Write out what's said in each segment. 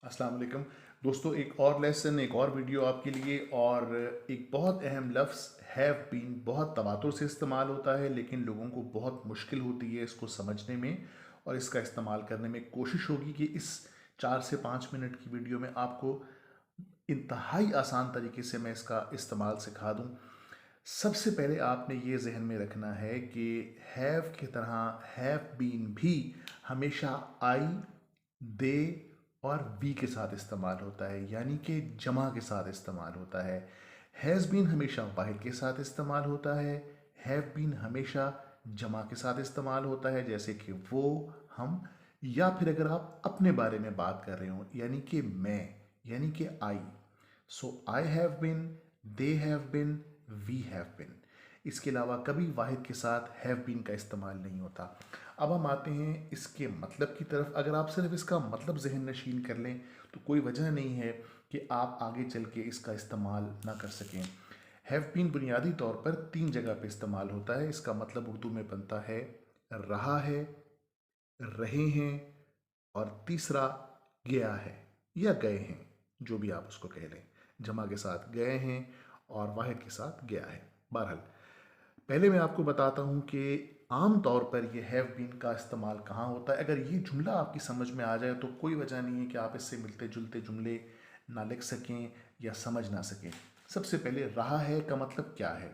अस्सलाम वालेकुम दोस्तों, एक और लेसन, एक और वीडियो आपके लिए। और एक बहुत अहम लफ्ज़ हैव बीन बहुत तवातुर से इस्तेमाल होता है, लेकिन लोगों को बहुत मुश्किल होती है इसको समझने में और इसका इस्तेमाल करने में। कोशिश होगी कि इस 4 से 5 मिनट की वीडियो में आपको इंतहाई आसान तरीके से मैं इसका इस्तेमाल सिखा दूं। सबसे पहले आपने ये जहन में रखना है कि हैव की तरह हैव बीन भी हमेशा आई, दे और वी के साथ इस्तेमाल होता है, यानी कि जमा के साथ इस्तेमाल होता है। हैज़ बीन हमेशा वाहिद के साथ इस्तेमाल होता है। हैव बीन हमेशा जमा के साथ इस्तेमाल होता है, जैसे कि वो, हम, या फिर अगर आप अपने बारे में बात कर रहे हो यानी कि मैं, यानी कि I. So I have been, they have been, we have been. इसके अलावा कभी वाहिद के साथ हैव बीन का इस्तेमाल नहीं होता। अब हम आते हैं इसके मतलब की तरफ। अगर आप सिर्फ इसका मतलब जहन नशीन कर लें तो कोई वजह नहीं है कि आप आगे चल के इसका इस्तेमाल ना कर सकें। हैव बीन बुनियादी तौर पर 3 जगह पे इस्तेमाल होता है। इसका मतलब उर्दू में बनता है रहा है, रहे हैं और तीसरा गया है या गए हैं, जो भी आप उसको कह लें। जमा के साथ गए हैं और वाहिद के साथ गया है। बहरहाल, पहले मैं आपको बताता हूँ कि आम तौर पर ये हैव बीन का इस्तेमाल कहाँ होता है। अगर ये जुमला आपकी समझ में आ जाए तो कोई वजह नहीं है कि आप इससे मिलते जुलते जुमले ना लिख सकें या समझ ना सकें। सबसे पहले रहा है का मतलब क्या है?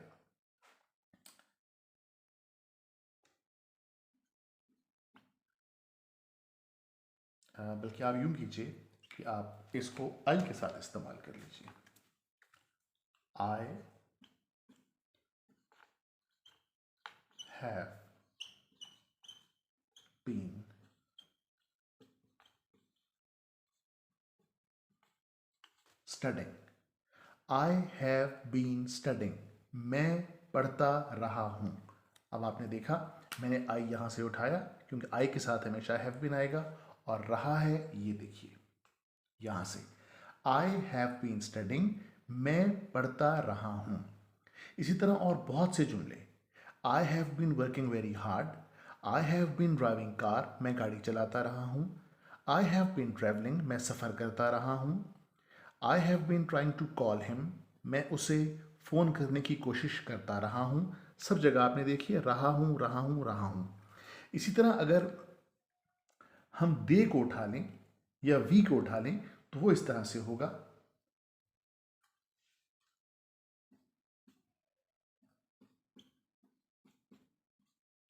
बल्कि आप यूं कीजिए कि आप इसको आई के साथ इस्तेमाल कर लीजिए। I have been studying. I have been studying. मैं पढ़ता रहा हूँ। अब आपने देखा, मैंने आई यहाँ से उठाया क्योंकि आई के साथ हमेशा हैव बीन आएगा, और रहा है ये देखिए यहाँ से। आई हैव बीन स्टडिंग, मैं पढ़ता रहा हूँ। इसी तरह और बहुत से जुमले। I have been working very hard. I have been driving car, मैं गाड़ी चलाता रहा हूँ। आई हैव बीन ट्रैवलिंग, मैं सफ़र करता रहा हूँ। I have been trying to call him, मैं उसे फ़ोन करने की कोशिश करता रहा हूँ। सब जगह आपने देखिए रहा हूँ, रहा हूँ, रहा हूँ। इसी तरह अगर हम दे को उठा लें या वी को उठा लें तो वो इस तरह से होगा।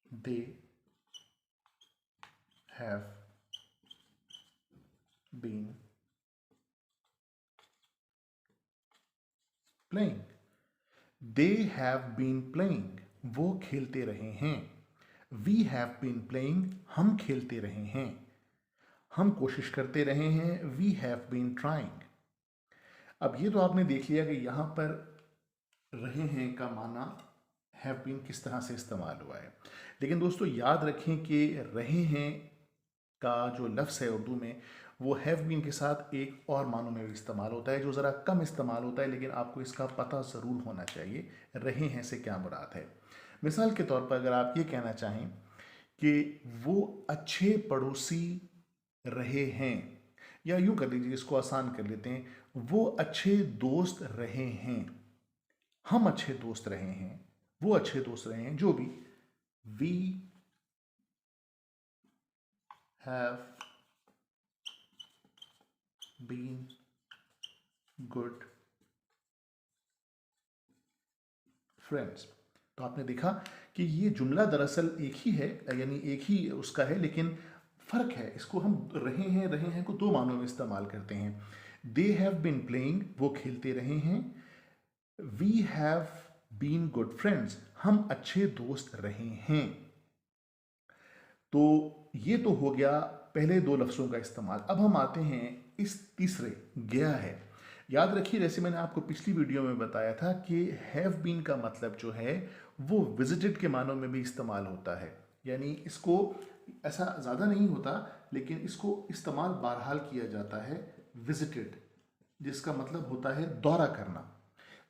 They have been playing. They have been playing, वो खेलते रहे हैं। वी हैव बीन प्लेइंग, हम खेलते रहे हैं। हम कोशिश करते रहे हैं। We have been trying. अब ये तो आपने देख लिया कि यहाँ पर रहे हैं का माना हैव बीन किस तरह से इस्तेमाल हुआ है। लेकिन दोस्तों याद रखें कि रहे हैं का जो लफ्ज़ है उर्दू में, वो हैव बीन के साथ एक और मानों में भी इस्तेमाल होता है जो ज़रा कम इस्तेमाल होता है, लेकिन आपको इसका पता ज़रूर होना चाहिए रहे हैं से क्या मुराद है। मिसाल के तौर पर अगर आप ये कहना चाहें कि वो अच्छे पड़ोसी रहे हैं, या यूं कर लीजिए, इसको आसान कर लेते हैं, वो अच्छे दोस्त रहे हैं, हम अच्छे दोस्त रहे हैं, वो अच्छे दोस्त रहे हैं, जो भी। We have been good friends. तो आपने देखा कि ये जुमला दरअसल एक ही है, यानी एक ही उसका है, लेकिन फ़र्क है। इसको हम रहे हैं को 2 मानों में इस्तेमाल करते हैं। दे हैव बीन प्लेइंग, वो खेलते रहे हैं। We have been good friends, हम अच्छे दोस्त रहे हैं। तो ये तो हो गया पहले 2 लफ्ज़ों का इस्तेमाल। अब हम आते हैं इस तीसरे, गया है। याद रखिए, जैसे मैंने आपको पिछली वीडियो में बताया था कि हैव बीन का मतलब जो है वो विजिटेड के मानों में भी इस्तेमाल होता है। यानी इसको ऐसा ज़्यादा नहीं होता, लेकिन इसको इस्तेमाल बहरहाल किया जाता है विजिटेड, जिसका मतलब होता है दौरा करना।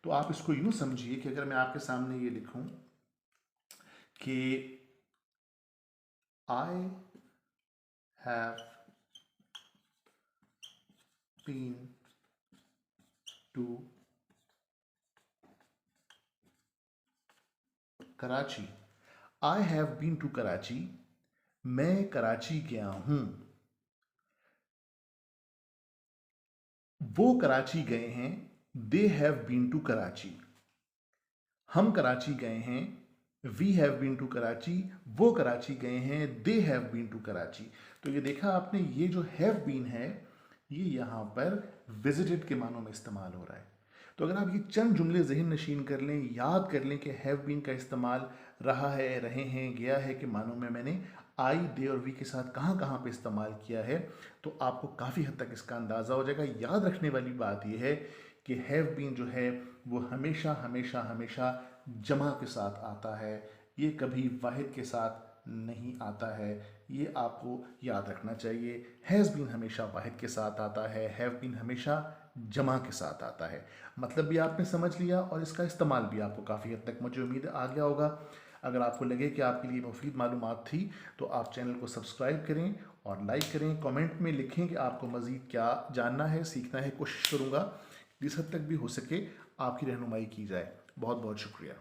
तो आप इसको यूँ समझिए कि अगर मैं आपके सामने ये लिखूं कि I have been to Karachi. I have been to Karachi. मैं कराची गया हूं। वो कराची गए हैं। They have been to Karachi. हम कराची गए हैं। We have been to Karachi. वो कराची गए हैं। They have been to Karachi. तो ये देखा आपने, ये जो हैव बीन है ये यहाँ पर विजिटेड के मानों में इस्तेमाल हो रहा है। तो अगर आप ये चंद जुमले ज़हन नशीन कर लें, याद कर लें कि हैव बीन का इस्तेमाल रहा है, रहे हैं, गया है के मानों में मैंने आई, दे और वी के साथ कहाँ कहाँ पे इस्तेमाल किया है, तो आपको काफ़ी हद तक इसका अंदाज़ा हो जाएगा। याद रखने वाली बात यह है कि हैव बीन जो है वो हमेशा हमेशा हमेशा जमा के साथ आता है, ये कभी वाहिद के साथ नहीं आता है। ये आपको याद रखना चाहिए। हैज़ बीन हमेशा वाहिद के साथ आता है, हैव बीन हमेशा जमा के साथ आता है। मतलब भी आपने समझ लिया और इसका इस्तेमाल भी आपको काफ़ी हद तक, मुझे उम्मीद है, आ गया होगा। अगर आपको लगे कि आपके लिए मुफीद मालूमात थी तो आप चैनल को सब्सक्राइब करें और लाइक करें। कमेंट में लिखें कि आपको मज़ीद क्या जानना है, सीखना है। कोशिश करूँगा जिस हद तक भी हो सके आपकी रहनुमाई की जाए। बहुत बहुत शुक्रिया।